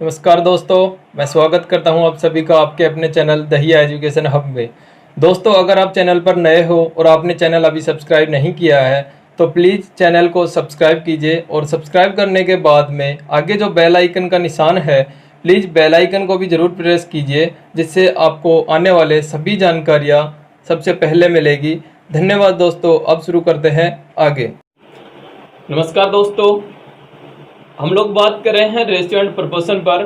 नमस्कार दोस्तों, मैं स्वागत करता हूं आप सभी का आपके अपने चैनल दहिया एजुकेशन हब में। दोस्तों, अगर आप चैनल पर नए हो और आपने चैनल अभी सब्सक्राइब नहीं किया है तो प्लीज़ चैनल को सब्सक्राइब कीजिए और सब्सक्राइब करने के बाद में आगे जो बेल आइकन का निशान है प्लीज़ बेल आइकन को भी ज़रूर प्रेस कीजिए, जिससे आपको आने वाले सभी जानकारियाँ सबसे पहले मिलेगी। धन्यवाद दोस्तों। अब शुरू करते हैं आगे। नमस्कार दोस्तों, हम लोग बात कर रहे हैं रेशियो एंड प्रोपोर्शन पर।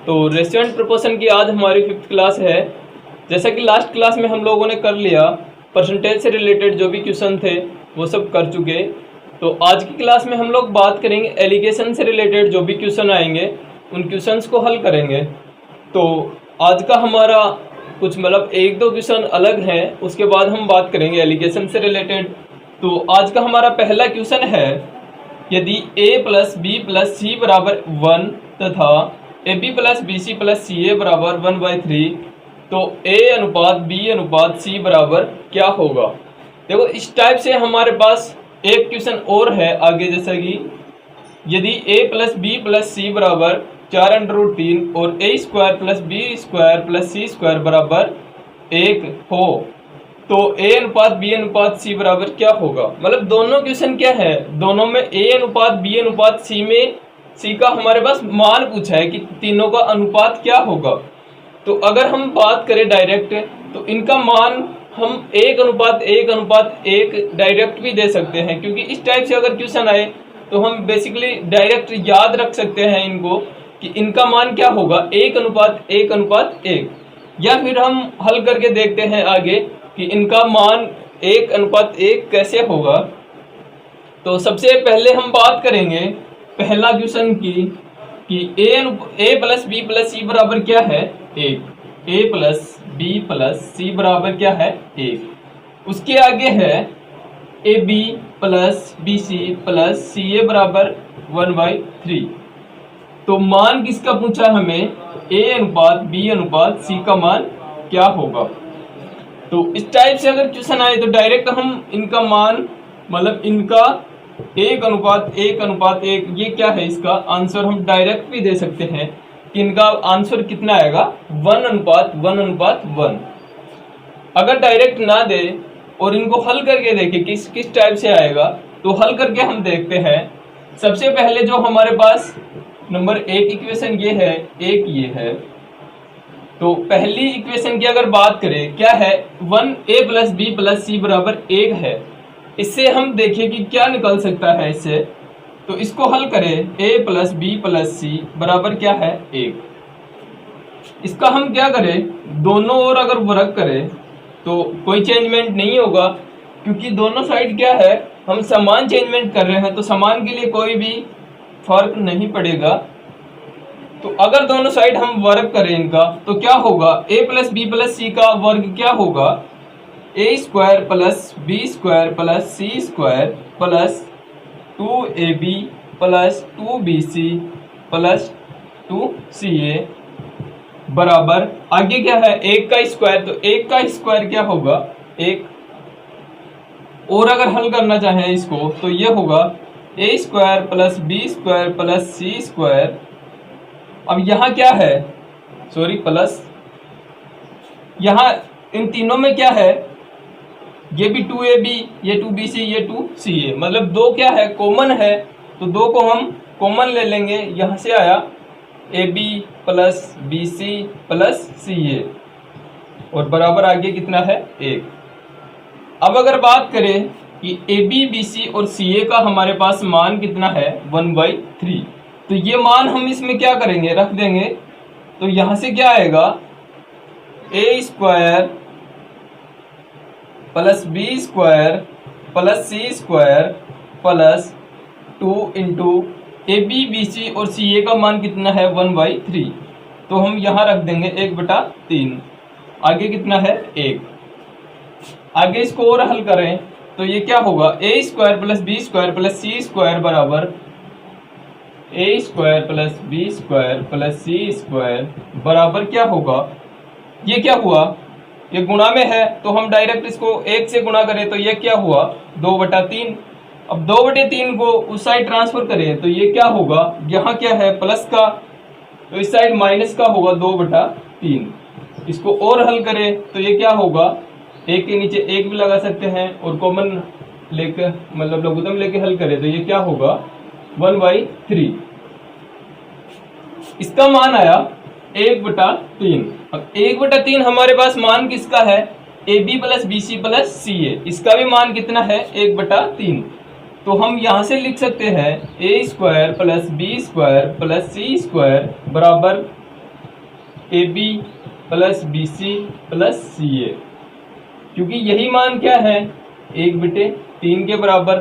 तो रेशियो एंड प्रोपोर्शन की आज हमारी 5th क्लास है। जैसा कि लास्ट क्लास में हम लोगों ने कर लिया, परसेंटेज से रिलेटेड जो भी क्वेश्चन थे वो सब कर चुके। तो आज की क्लास में हम लोग बात करेंगे एलिगेशन से रिलेटेड जो भी क्वेश्चन आएंगे उन क्वेश्चंस को हल करेंगे। तो आज का हमारा कुछ एक दो क्वेश्चन अलग हैं, उसके बाद हम बात करेंगे एलिगेशन से रिलेटेड। तो आज का हमारा पहला क्वेश्चन है, यदि a प्लस बी प्लस सी बराबर 1 तथा A B plus B C plus C A बराबर 1/3 तो a अनुपात b अनुपात c बराबर क्या होगा। देखो, इस टाइप से हमारे पास एक क्वेश्चन और है आगे, जैसा कि यदि a प्लस बी प्लस सी बराबर 4√3 और a square plus B square plus C square बराबर 1 हो तो a अनुपात b अनुपात c बराबर क्या होगा। दोनों क्वेश्चन क्या है, दोनों में a अनुपात b अनुपात c में c का हमारे पास मान पूछा है कि तीनों का अनुपात क्या होगा। तो अगर हम बात करें डायरेक्ट तो इनका मान हम 1:1:1 डायरेक्ट भी दे सकते हैं, क्योंकि इस टाइप से अगर क्वेश्चन आए तो हम बेसिकली डायरेक्ट याद रख सकते हैं इनको कि इनका मान क्या होगा, 1:1:1। या फिर हम हल करके देखते हैं आगे कि इनका मान 1:1 कैसे होगा। तो सबसे पहले हम बात करेंगे पहला क्वेश्चन की कि a प्लस बी प्लस सी बराबर क्या है, 1। a प्लस बी प्लस सी बराबर क्या है, 1। उसके आगे है A B plus B C plus C A बराबर 1/3। तो मान किसका पूछा हमें, a अनुपात b अनुपात c का मान क्या होगा। तो इस टाइप से अगर क्वेश्चन आए तो डायरेक्ट हम इनका मान इनका 1:1:1 ये क्या है, इसका आंसर हम डायरेक्ट भी दे सकते हैं कि इनका आंसर कितना आएगा, 1:1:1। अगर डायरेक्ट ना दे और इनको हल करके देखें किस टाइप से आएगा, तो हल करके हम देखते हैं। सबसे पहले जो हमारे पास नंबर 1 इक्वेशन ये है, एक ये है। तो पहली इक्वेशन की अगर बात करें क्या है, 1a प्लस बी प्लस सी बराबर 1 है। इससे हम देखें कि क्या निकल सकता है इससे। तो इसको हल करें, a प्लस बी प्लस सी बराबर क्या है, 1। इसका हम क्या करें, दोनों ओर अगर वर्ग करें तो कोई चेंजमेंट नहीं होगा, क्योंकि दोनों साइड क्या है, हम समान चेंजमेंट कर रहे हैं, तो समान के लिए कोई भी फर्क नहीं पड़ेगा। तो अगर दोनों साइड हम वर्ग करें इनका तो क्या होगा, a plus B plus c का वर्ग क्या होगा, a square plus B square plus C square plus 2ab plus 2bc plus 2ca बराबर आगे क्या है, 1 का स्क्वायर। तो 1 का स्क्वायर क्या होगा, 1। और अगर हल करना चाहें इसको तो ये होगा a square plus B square plus C square. अब यहाँ क्या है, प्लस यहाँ इन तीनों में क्या है, ये भी 2ab, ये 2bc, ये 2ca, दो क्या है, कॉमन है। तो दो को हम कॉमन ले लेंगे, यहाँ से आया ab plus bc plus ca और बराबर आगे कितना है, 1। अब अगर बात करें कि ab bc और ca का हमारे पास मान कितना है, 1/3। तो ये मान हम इसमें क्या करेंगे, रख देंगे। तो यहां से क्या आएगा, a square plus B square plus C square plus 2 into a b b c और सी ए का मान कितना है, 1/3। तो हम यहां रख देंगे 1/3। आगे कितना है, 1। आगे इसको और हल करें तो ये क्या होगा, a square plus B square plus C square बराबर a square plus B square plus C square बराबर क्या होगा, ये क्या हुआ, ये गुणा में है तो हम डायरेक्ट इसको 1 से गुणा करें तो ये क्या हुआ, 2/3। अब 2/3 को उस साइड ट्रांसफर करें तो ये क्या होगा, यहाँ क्या है, प्लस का तो इस साइड माइनस का होगा 2/3। इसको और हल करें तो ये क्या होगा, एक के नीचे एक भी लगा सकते हैं और कॉमन लेकर मतलब लघुत्तम लेके हल करें तो ये क्या होगा 1/3। इसका मान आया 1/3। अब 1/3 हमारे पास मान किसका है, AB plus BC plus CA। इसका भी मान कितना है 1/3। तो हम यहां से लिख सकते हैं A² plus B² plus C² बराबर AB plus BC plus CA, क्योंकि यही मान क्या है 1/3 के बराबर।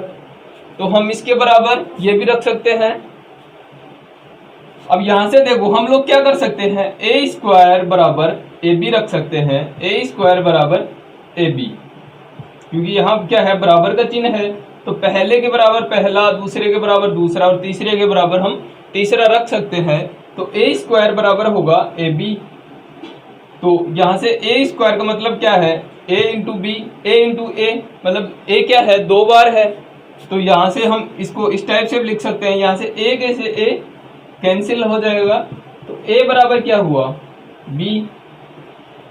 तो हम इसके बराबर ये भी रख सकते हैं। अब यहां से देखो हम लोग क्या कर सकते हैं, A² बराबर AB रख सकते हैं, A² बराबर AB, क्योंकि यहाँ क्या है बराबर का चिन्ह है। तो पहले के बराबर पहला, दूसरे के बराबर दूसरा और तीसरे के बराबर हम तीसरा रख सकते हैं। तो A² बराबर होगा AB। तो यहां से A² का मतलब क्या है A into B, A into A, मतलब A क्या है 2 बार है। तो यहां से हम इसको इस टाइप से लिख सकते हैं, यहां से A के से A कैंसिल हो जाएगा। तो A बराबर क्या हुआ B।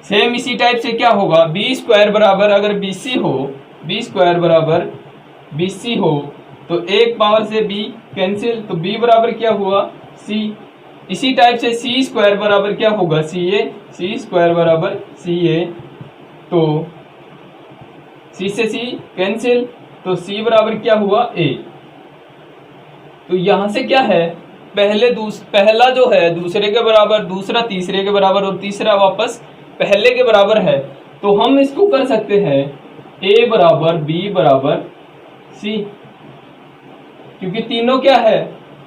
सेम इसी टाइप से क्या होगा B² बराबर अगर BC हो, B² बराबर BC हो तो एक पावर से B कैंसिल, तो B बराबर क्या हुआ C। इसी टाइप से C² बराबर क्या होगा CA, C² बराबर CA, तो C से C कैंसिल, तो C बराबर क्या हुआ A। तो यहां से क्या है पहला जो है दूसरे के बराबर, दूसरा तीसरे के बराबर और तीसरा वापस पहले के बराबर है। तो हम इसको कर सकते हैं A बराबर B बराबर C, क्योंकि तीनों क्या है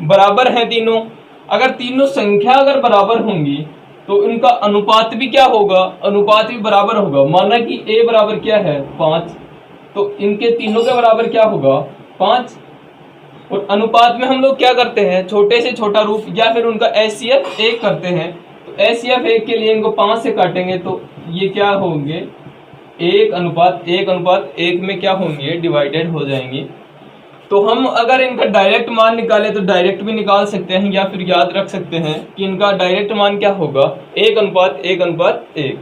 बराबर है तीनों। अगर तीनों संख्या अगर बराबर होंगी तो इनका अनुपात भी क्या होगा, अनुपात भी बराबर होगा। माना कि A बराबर क्या है 5, तो इनके तीनों के बराबर क्या होगा 5। और अनुपात में हम लोग क्या करते हैं छोटे से छोटा रूप या फिर उनका HCF 1 करते हैं। तो HCF 1 के लिए इनको 5 से काटेंगे तो ये क्या होंगे 1:1:1 में क्या होंगे डिवाइडेड हो जाएंगे। तो हम अगर इनका डायरेक्ट मान निकाले तो डायरेक्ट भी निकाल सकते हैं या फिर याद रख सकते हैं कि इनका डायरेक्ट मान क्या होगा 1:1:1,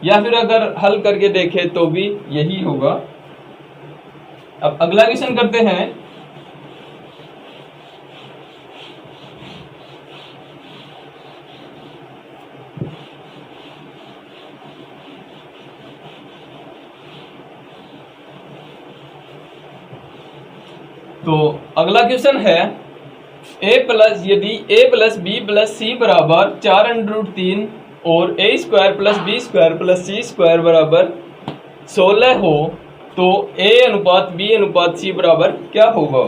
या फिर अगर हल करके देखें तो भी यही होगा। अब अगला क्वेश्चन करते हैं। तो अगला क्वेश्चन है यदि A plus B plus C बराबर 4√3 और A² plus B² plus C² बराबर 16 हो तो A अनुपात B अनुपात C बराबर क्या होगा।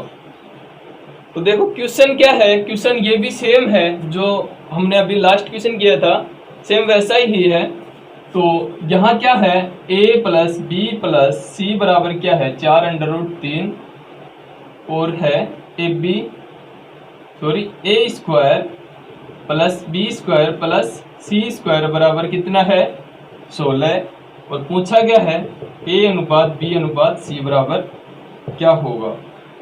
तो देखो क्वेश्चन क्या है, क्वेश्चन ये भी सेम है जो हमने अभी लास्ट क्वेश्चन किया था, सेम वैसा ही है। तो यहाँ क्या है A plus B plus C बराबर क्या है 4√3 और है A² plus B² plus C² बराबर कितना है 16, और पूछा गया है A अनुपात B अनुपात C बराबर क्या होगा।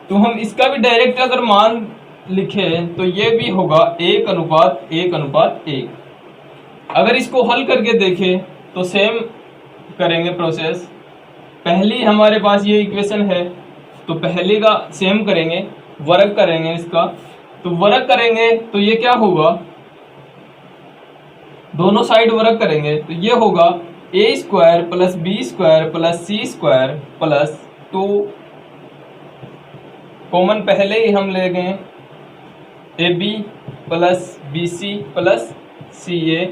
तो हम इसका भी डायरेक्ट अगर मान लिखे तो ये भी होगा 1:1:1। अगर इसको हल करके देखें तो सेम करेंगे प्रोसेस। पहली हमारे पास ये इक्वेशन है तो पहले का सेम करेंगे, वर्ग करेंगे इसका। तो वर्ग करेंगे तो ये क्या होगा, दोनों साइड वर्ग करेंगे तो ये होगा A² plus B² plus C² plus 2, common पहले ही हम ले गए AB plus BC plus CA।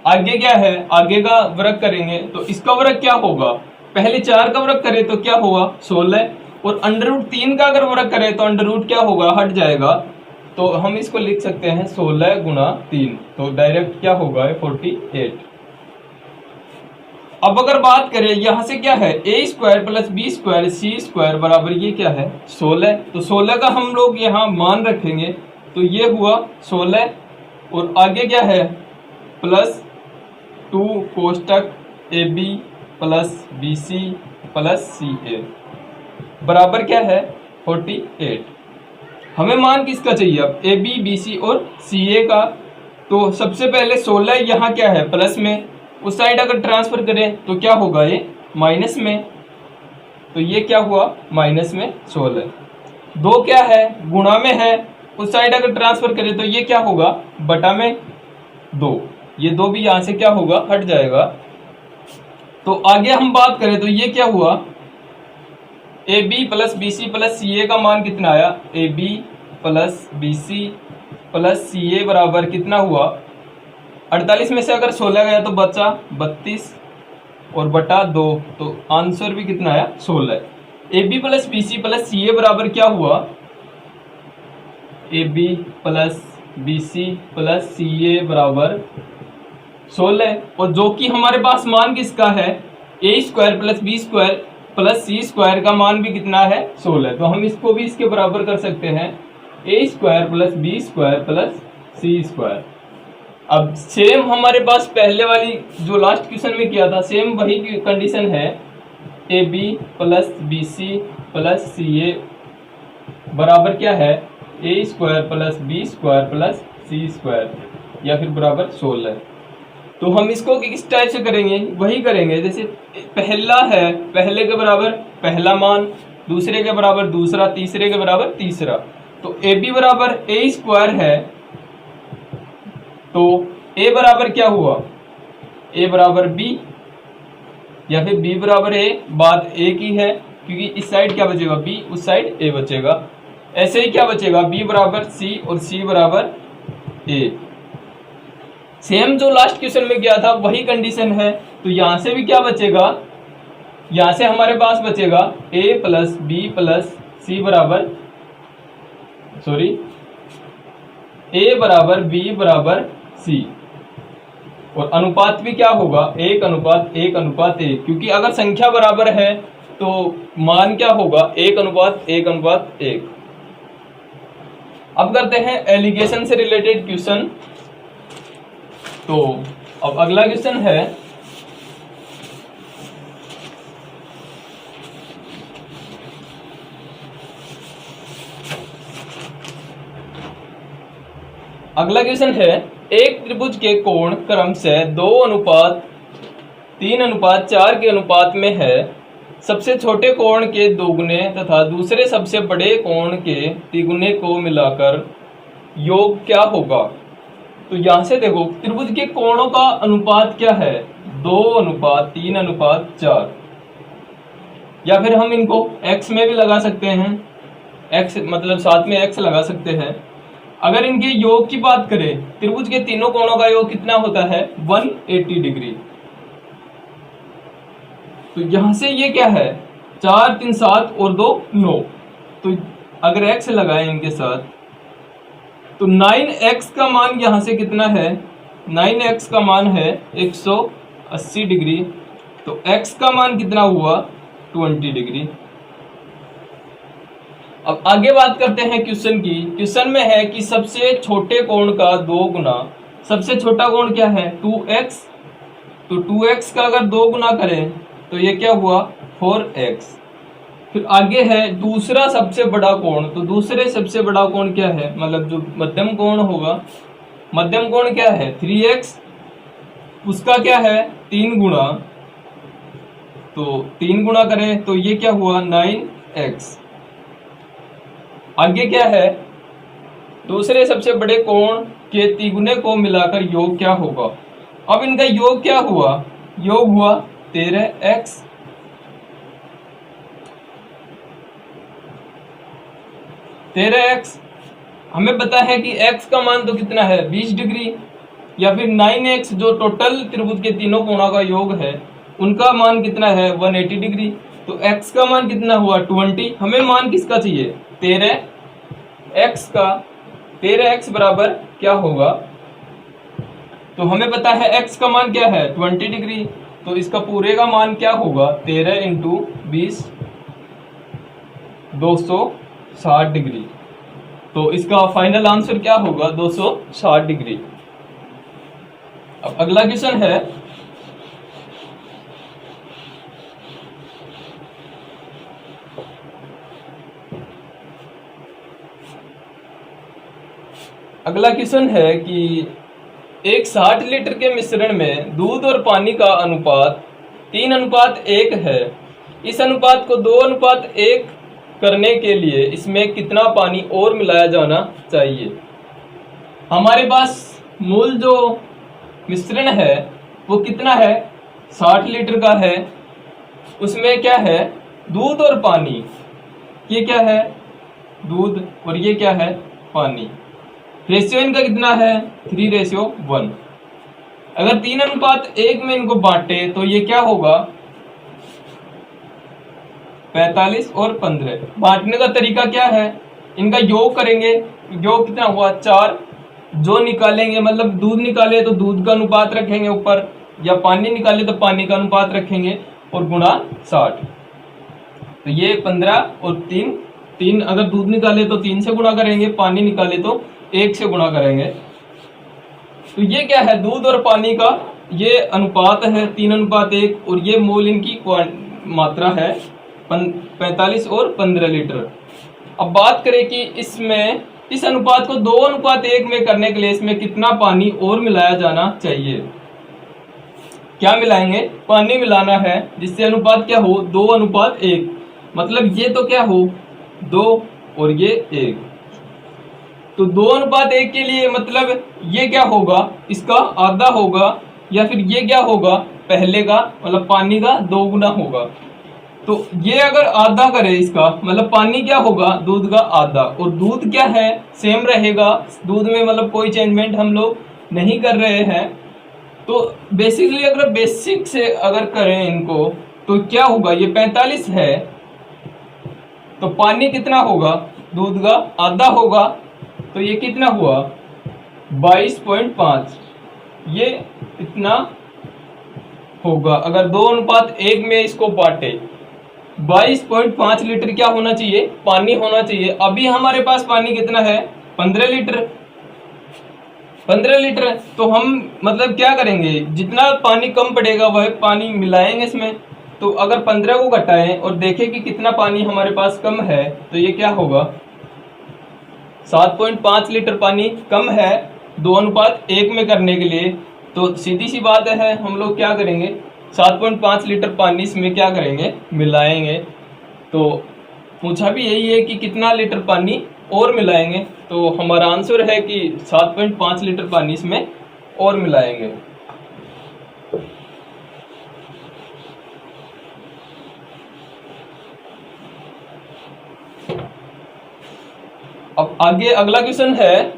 आगे क्या है, आगे का वर्ग करेंगे तो इसका वर्ग क्या होगा, पहले 4 का वर्ग करें तो क्या होगा 16, और √3 का अगर वर्ग करें तो √ क्या होगा हट जाएगा। तो हम इसको लिख सकते हैं 16 गुणा 3, तो डायरेक्ट क्या होगा 48। अब अगर बात करें यहां से क्या है A² प्लस B² C² बराबर ये क्या है 16, तो 16 का हम लोग यहाँ मान रखेंगे तो ये हुआ 16, और आगे क्या है plus 2 कोष्टक AB plus BC plus CA बराबर क्या है 48। हमें मान किसका चाहिए अब AB BC और CA का, तो सबसे पहले 16 यहाँ क्या है प्लस में, उस साइड अगर ट्रांसफर करें तो क्या होगा ये माइनस में, तो ये क्या हुआ माइनस में 16। 2 क्या है गुणा में है, उस साइड अगर ट्रांसफर करें तो ये क्या होगा बटा में 2, ये 2 भी यहाँ से क्या होगा हट जाएगा। तो आगे हम बात करें तो ये क्या हुआ A B plus B C plus C A का मान कितना आया, A B plus B C plus C A बराबर कितना हुआ 48 में से अगर 16 गया तो बचा 32 और बटा 2, तो आंसर भी कितना आया 16। A B plus B C plus C A बराबर क्या हुआ A B plus B C plus C A बराबर 16, और जो कि हमारे पास मान किसका है A square plus B square plus C square का मान भी कितना है 16, तो हम इसको भी इसके बराबर कर सकते हैं A square plus B square plus C square. अब सेम हमारे पास पहले वाली जो लास्ट क्वेश्चन में किया था सेम वही कंडीशन है, A B plus B C plus C A बराबर क्या है A square plus B square plus C square या फिर बराबर 16। तो हम इसको किस टाइप से करेंगे, वही करेंगे जैसे पहला है पहले के बराबर पहला मान, दूसरे के बराबर दूसरा, तीसरे के बराबर तीसरा। तो ए बी बराबर ए स्क्वायर है, तो ए बराबर क्या हुआ ए बराबर बी या फिर बी बराबर ए, बात ए की है क्योंकि इस साइड क्या बचेगा बी, उस साइड ए बचेगा। ऐसे ही क्या बचेगा बी बराबर सी और सी बराबर ए। सेम जो लास्ट क्वेश्चन में किया था वही कंडीशन है, तो यहां से भी क्या बचेगा, यहां से हमारे पास बचेगा ए प्लस बी प्लस सी बराबर सॉरी ए बराबर बी बराबर सी, और अनुपात भी क्या होगा 1:1:1, क्योंकि अगर संख्या बराबर है तो मान क्या होगा 1:1:1। अब करते हैं एलिगेशन से रिलेटेड क्वेश्चन। तो अब अगला क्वेश्चन है एक त्रिभुज के कोण क्रमशः 2:3:4 के अनुपात में है, सबसे छोटे कोण के दोगुने तथा दूसरे सबसे बड़े कोण के तिगुने को मिलाकर योग क्या होगा। तो यहां से देखो त्रिभुज के कोणों का अनुपात क्या है 2:3:4, या फिर हम इनको x में भी लगा सकते हैं, x मतलब साथ में x लगा सकते हैं। अगर इनके योग की बात करें त्रिभुज के तीनों कोणों का योग कितना होता है 180 डिग्री। तो यहां से ये क्या है 4 3 7 और 2 9, तो अगर x लगाएं इनके साथ तो 9x का मान यहां से कितना है 9x का मान है 180 डिग्री, तो x का मान कितना हुआ 20 डिग्री। अब आगे बात करते हैं क्वेश्चन की। क्वेश्चन में है कि सबसे छोटे कोण का 2 गुना, सबसे छोटा कोण क्या है 2x, तो 2x का अगर 2 गुना करें तो ये क्या हुआ 4x। फिर आगे है दूसरा सबसे बड़ा कोण, तो दूसरे सबसे बड़ा कोण क्या है मतलब जो मध्यम कोण होगा, मध्यम कोण क्या है 3x, उसका क्या है 3 गुना, तो 3 गुना करें तो ये क्या हुआ 9x। आगे क्या है दूसरे सबसे बड़े कोण के तिगुने को मिलाकर योग क्या होगा। अब इनका योग क्या हुआ, योग हुआ 13x। हमें पता है कि x का मान तो कितना है 20 डिग्री, या फिर 9x जो टोटल त्रिभुज के तीनों कोणों का योग है उनका मान कितना है 180 डिग्री, तो x का मान कितना हुआ 20। हमें मान किसका चाहिए 13x का, 13x बराबर क्या होगा, तो हमें पता है x का मान क्या है 20 डिग्री, तो इसका पूरे का मान क्या होगा 13 × 20 260 डिग्री, तो इसका फाइनल आंसर क्या होगा 260 डिग्री। अब अगला क्वेश्चन है कि एक 60 लीटर के मिश्रण में दूध और पानी का अनुपात 3:1 है। इस अनुपात को 2:1 करने के लिए इसमें कितना पानी और मिलाया जाना चाहिए। हमारे पास मूल जो मिश्रण है वो कितना है, 60 लीटर का है। उसमें क्या है, दूध और पानी। ये क्या है, दूध, और ये क्या है, पानी। रेशियो इनका कितना है, 3:1। अगर 3:1 में इनको बांटे तो ये क्या होगा, 45 और 15। बांटने का तरीका क्या है, इनका योग करेंगे। योग कितना हुआ, 4। जो निकालेंगे, मतलब दूध निकाले तो दूध का अनुपात रखेंगे ऊपर, या पानी निकाले तो पानी का अनुपात रखेंगे, और गुणा 60। तो ये 15 और 3, अगर दूध निकाले तो 3 से गुणा करेंगे, पानी निकाले तो 1 से गुणा करेंगे। तो ये क्या है, दूध और पानी का ये अनुपात है 3:1, और ये मोल इनकी मात्रा है 45 और 15 लीटर। अब बात करें कि इसमें इस अनुपात को 2:1 में करने के लिए इसमें कितना पानी और मिलाया जाना चाहिए। क्या मिलाएंगे, पानी मिलाना है, जिससे अनुपात क्या हो, 2:1। मतलब ये तो क्या हो, 2 और ये 1। तो 2:1 के लिए मतलब ये क्या होगा, इसका आधा होगा, या फिर ये क्या होगा, पहले का मतलब पानी का 2 गुना होगा। तो ये अगर आधा करे इसका, मतलब पानी क्या होगा, दूध का आधा, और दूध क्या है, सेम रहेगा। दूध में मतलब कोई चेंजमेंट हम लोग नहीं कर रहे हैं। तो बेसिकली अगर बेसिक से अगर करें इनको, तो क्या होगा, ये 45 है, तो पानी कितना होगा, दूध का आधा होगा, तो ये कितना हुआ, 22.5। ये इतना होगा। अगर 2:1 में इसको बांटे, 22.5 लीटर क्या होना चाहिए, पानी होना चाहिए। अभी हमारे पास पानी कितना है, 15 लीटर। 15 लीटर, तो हम मतलब क्या करेंगे, जितना पानी कम पड़ेगा वह पानी मिलाएंगे इसमें। तो अगर 15 को घटाएं और देखें कि कितना पानी हमारे पास कम है, तो ये क्या होगा, 7.5 लीटर पानी कम है 2:1 में करने के लिए। तो सीधी सी बात है, हम लोग क्या करेंगे, 7.5 लीटर पानी इसमें क्या करेंगे, मिलाएंगे। तो पूछा भी यही है कि कितना लीटर पानी और मिलाएंगे, तो हमारा आंसर है कि 7.5 लीटर पानी इसमें और मिलाएंगे। अब आगे अगला क्वेश्चन है,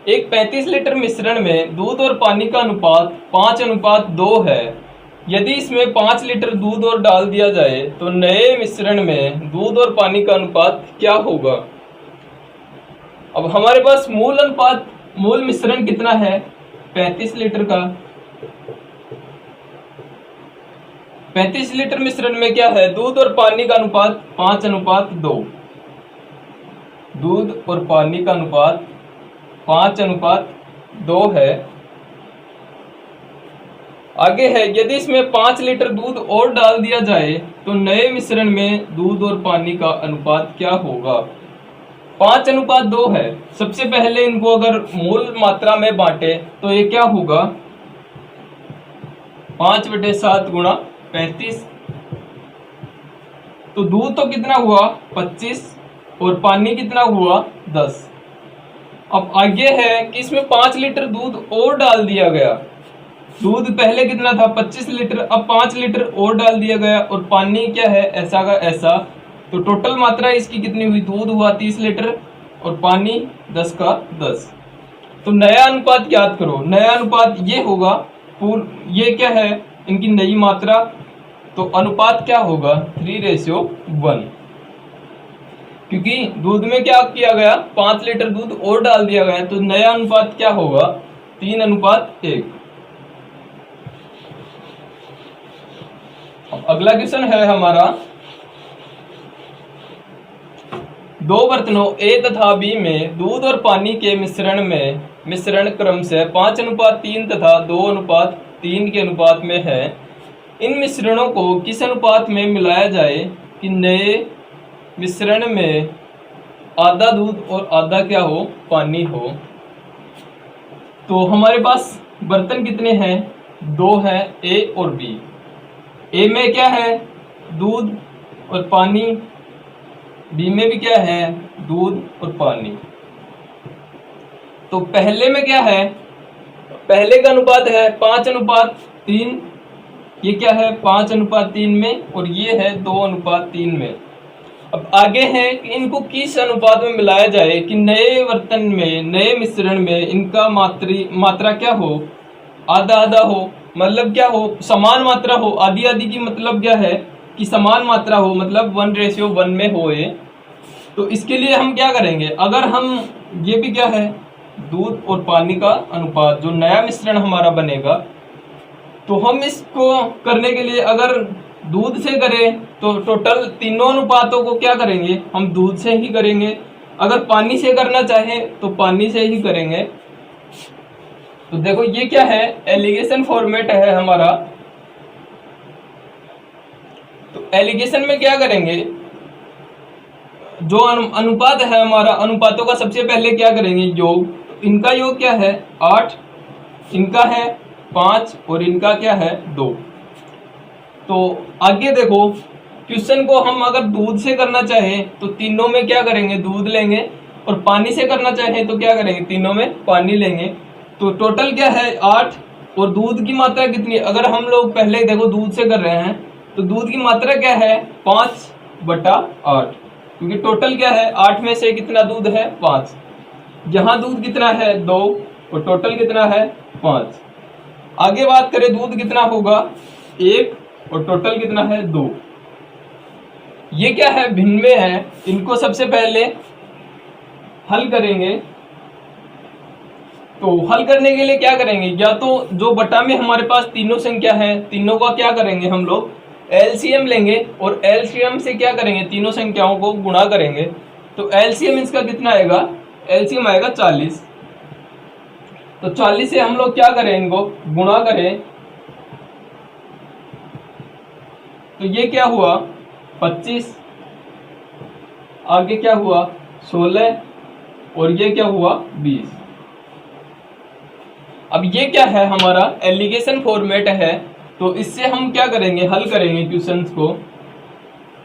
एक 35 लीटर मिश्रण में दूध और पानी का अनुपात 5:2 है। यदि इसमें 5 लीटर दूध और डाल दिया जाए तो नए मिश्रण में दूध और पानी का अनुपात क्या होगा। अब हमारे पास मूल मिश्रण कितना है, 35 लीटर का। 35 लीटर मिश्रण में क्या है, दूध और पानी का अनुपात 5:2। दूध और पानी का अनुपात 5:2 है। आगे है, यदि इसमें 5 लीटर दूध और डाल दिया जाए तो नए मिश्रण में दूध और पानी का अनुपात क्या होगा। 5:2 है। सबसे पहले इनको अगर मूल मात्रा में बांटे तो ये क्या होगा, 5/7 गुणा 35। तो दूध तो कितना हुआ, 25, और पानी कितना हुआ, 10। अब आगे है कि इसमें 5 लीटर दूध और डाल दिया गया। दूध पहले कितना था, 25 लीटर, अब 5 लीटर और डाल दिया गया, और पानी क्या है, ऐसा का ऐसा। तो टोटल मात्रा इसकी कितनी हुई, दूध हुआ 30 लीटर और पानी 10 का 10। तो नया अनुपात याद करो, नया अनुपात ये होगा, ये क्या है, इनकी नई मात्रा। तो अनुपात क्या होगा, 3:1, क्योंकि दूध में क्या किया गया, 5 लीटर दूध और डाल दिया गया। तो नया अनुपात क्या होगा, 3:1। अगला क्वेश्चन है हमारा, दो बर्तनों ए तथा बी में दूध और पानी के मिश्रण क्रमशः 5:3 तथा 2:3 के अनुपात में है। इन मिश्रणों को किस अनुपात में मिलाया जाए कि नए मिश्रण में आधा दूध और आधा क्या हो, पानी हो। तो हमारे पास बर्तन कितने हैं, 2 हैं, ए और बी। ए में क्या है, दूध और पानी, बी में भी क्या है, दूध और पानी। तो पहले में क्या है, पहले का अनुपात है 5:3, ये क्या है 5:3 में, और ये है 2:3 में। अब आगे है कि इनको किस अनुपात में मिलाया जाए कि नए बर्तन में, नए मिश्रण में इनका मात्रा क्या हो, आधा आधा हो, मतलब क्या हो, समान मात्रा हो। आधी आधी की मतलब क्या है कि समान मात्रा हो, मतलब 1:1 में हो ये। तो इसके लिए हम क्या करेंगे, अगर हम, ये भी क्या है, दूध और पानी का अनुपात, जो नया मिश्रण हमारा बनेगा, तो हम इसको करने के लिए अगर दूध से करें तो टोटल तीनों अनुपातों को क्या करेंगे, हम दूध से ही करेंगे। अगर पानी से करना चाहें तो पानी से ही करेंगे। तो देखो ये क्या है, एलिगेशन फॉर्मेट है हमारा। तो एलिगेशन में क्या करेंगे, जो अनुपात है हमारा, अनुपातों का सबसे पहले क्या करेंगे, योग। तो इनका योग क्या है 8, इनका है 5 और इनका क्या है 2। तो आगे देखो, क्वेश्चन को हम अगर दूध से करना चाहें तो तीनों में क्या करेंगे, दूध लेंगे, और पानी से करना चाहें तो क्या करेंगे, तीनों में पानी लेंगे। तो टोटल क्या है 8, और दूध की मात्रा कितनी, अगर हम लोग पहले देखो दूध से कर रहे हैं तो दूध की मात्रा क्या है 5/8, क्योंकि टोटल क्या है 8 में से कितना दूध है 5, यहाँ दूध कितना है 2 और टोटल कितना है 5। आगे बात करें दूध कितना होगा 1 और टोटल कितना है 2। ये क्या है, भिन्न में है, इनको सबसे पहले हल करेंगे। तो हल करने के लिए क्या करेंगे, या तो जो बटा में हमारे पास तीनों संख्या है, तीनों का क्या करेंगे, हम लोग एलसीएम लेंगे, और एलसीएम से क्या करेंगे, तीनों संख्याओं को गुणा करेंगे। तो एलसीएम इसका कितना आएगा, एलसीएम आएगा 40। तो 40 से हम लोग क्या करें, इनको गुणा करें, तो ये क्या हुआ 25, आगे क्या हुआ 16, और ये क्या हुआ 20। अब ये क्या है, हमारा एलिगेशन फॉर्मेट है। तो इससे हम क्या करेंगे, हल करेंगे क्वेश्चंस को।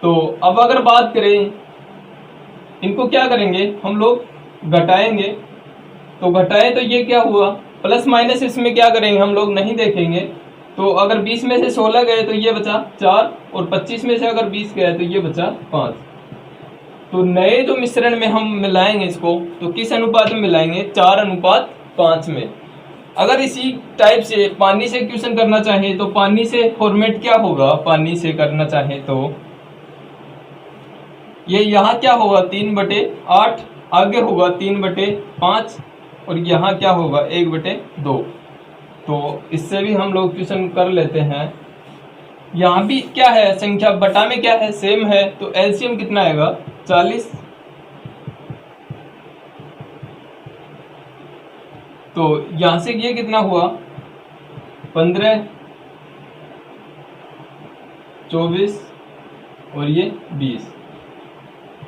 तो अब अगर बात करें, इनको क्या करेंगे, हम लोग घटाएंगे। तो घटाएं तो ये क्या हुआ, प्लस माइनस इसमें क्या करेंगे, हम लोग नहीं देखेंगे। तो अगर 20 में से 16 गए तो ये बचा 4, और 25 में से अगर 20 गए तो ये बचा 5। तो नए जो मिश्रण में हम मिलाएंगे इसको, तो किस अनुपात में मिलाएंगे, 4:5 में। अगर इसी टाइप से पानी से क्वेश्चन करना चाहे तो पानी से फॉर्मेट क्या होगा, पानी से करना चाहे तो ये यहाँ क्या होगा 3/8, आगे होगा 3/5, और यहाँ क्या होगा 1/2। तो इससे भी हम लोग क्वेश्चन कर लेते हैं। यहाँ भी क्या है, संख्या बटा में क्या है, सेम है। तो एलसीएम कितना आएगा 40। तो यहां से ये कितना हुआ 15, 24 और ये 20।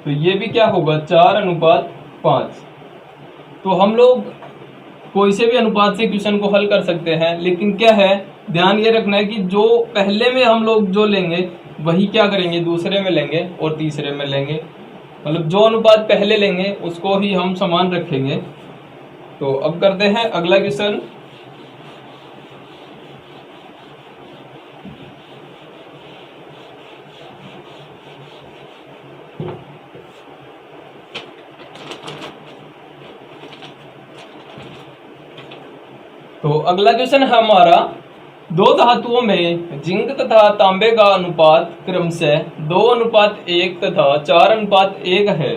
तो ये भी क्या होगा 4:5। तो हम लोग कोई से भी अनुपात से क्वेश्चन को हल कर सकते हैं, लेकिन क्या है, ध्यान ये रखना है कि जो पहले में हम लोग जो लेंगे वही क्या करेंगे, दूसरे में लेंगे और तीसरे में लेंगे। मतलब जो अनुपात पहले लेंगे उसको ही हम समान रखेंगे। तो अब करते हैं अगला क्वेश्चन। तो अगला क्वेश्चन है हमारा, दो धातुओं में जिंक तथा तांबे का अनुपात क्रमशः 2:1 तथा 4:1 है।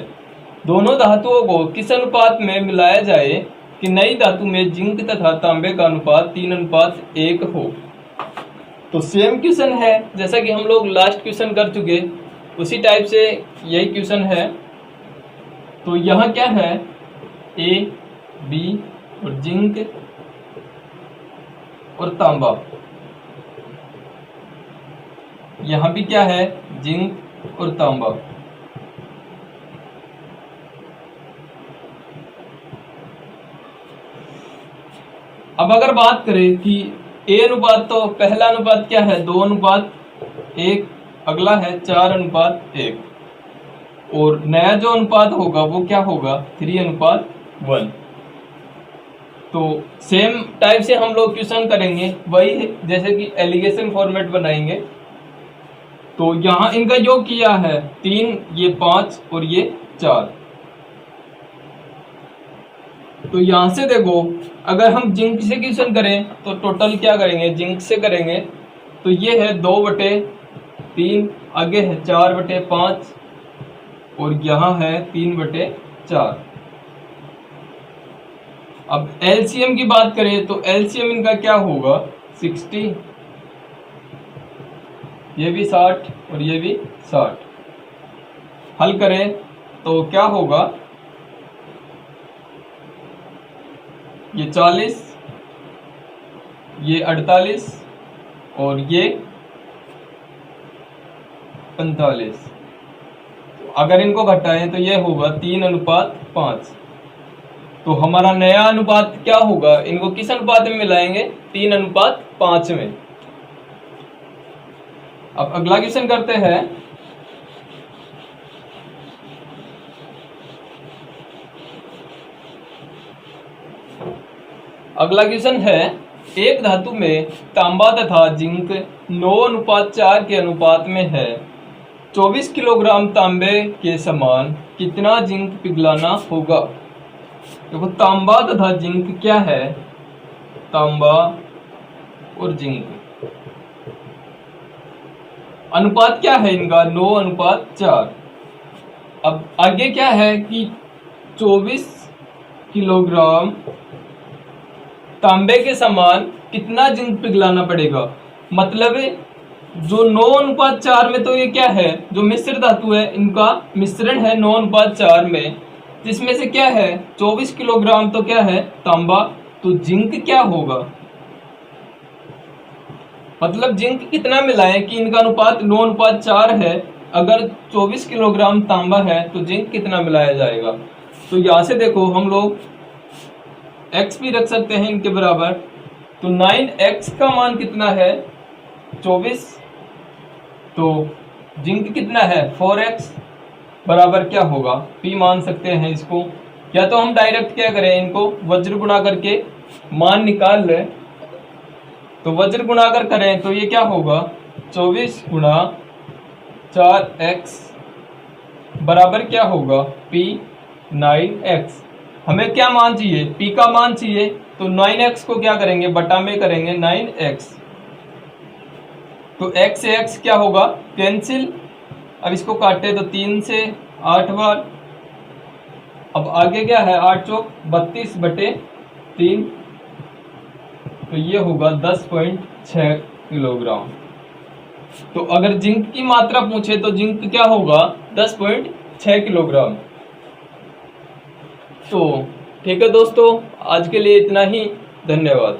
दोनों धातुओं को किस अनुपात में मिलाया जाए कि नई धातु में जिंक तथा तांबे का अनुपात 3:1 हो। तो सेम क्वेश्चन है जैसा कि हम लोग लास्ट क्वेश्चन कर चुके, उसी टाइप से यही क्वेश्चन है। तो यहाँ क्या है, ए, बी और जिंक और तांबा। यहाँ भी क्या है, जिंक और तांबा। अब अगर बात करें कि ए अनुपात, तो पहला अनुपात क्या है 2:1, अगला है 4:1, और नया जो अनुपात होगा वो क्या होगा 3:1। तो सेम टाइप से हम लोग क्वेश्चन करेंगे, वही जैसे कि एलिगेशन फॉर्मेट बनाएंगे। तो यहाँ इनका योग किया है 3, ये 5 और ये 4। तो यहां से देखो, अगर हम जिंक से क्वेश्चन करें तो टोटल क्या करेंगे, जिंक से करेंगे तो ये है 2/3, आगे है 4/5 और यहाँ है 3/4। अब एलसीएम की बात करें तो एलसीएम इनका क्या होगा 60, ये भी 60 और ये भी 60। हल करें तो क्या होगा, ये 40, ये 48 और ये 45। अगर इनको घटाएं तो ये होगा 3:5। तो हमारा नया अनुपात क्या होगा, इनको किस अनुपात में मिलाएंगे 3:5 में। अब अगला क्वेश्चन करते हैं। अगला क्वेश्चन है, एक धातु में तांबा तथा जिंक 9:4 के अनुपात में है। 24 किलोग्राम तांबे के समान कितना जिंक पिघलाना होगा। देखो तांबा तथा जिंक क्या है, तांबा और जिंक अनुपात क्या है इनका 9:4। अब आगे क्या है कि 24 किलोग्राम तांबे के समान कितना जिंक पिघलाना पड़ेगा। मतलब जो 9:4 में, तो ये क्या है जो मिश्र धातु है इनका मिश्रण है 9:4 में, जिसमें से क्या है 24 किलोग्राम तो क्या है तांबा, तो जिंक क्या होगा, मतलब जिंक कितना मिलाएं कि इनका अनुपात 9:4 है। अगर 24 किलोग्राम तांबा है तो जिंक कितना मिलाया जाएगा। तो यहां से देखो हम लोग x भी रख सकते हैं इनके बराबर। तो 9x का मान कितना है 24, तो जिंक कितना है 4x बराबर क्या होगा p मान सकते हैं इसको, या तो हम डायरेक्ट क्या करें इनको वज्र गुणा करके मान निकाल लें। तो वज्र गुणाकर करें तो ये क्या होगा 24 गुणा 4x बराबर क्या होगा p 9x। हमें क्या मान चाहिए p का मान चाहिए, तो 9x को क्या करेंगे बटा में करेंगे 9x। तो x से x क्या होगा कैंसिल। अब इसको काटे तो 3 से 8 बार। अब आगे क्या है 8 चौक 32/3, तो ये होगा 10.6 किलोग्राम। तो अगर जिंक की मात्रा पूछे तो जिंक क्या होगा 10.6 किलोग्राम। तो ठीक है दोस्तों, आज के लिए इतना ही, धन्यवाद।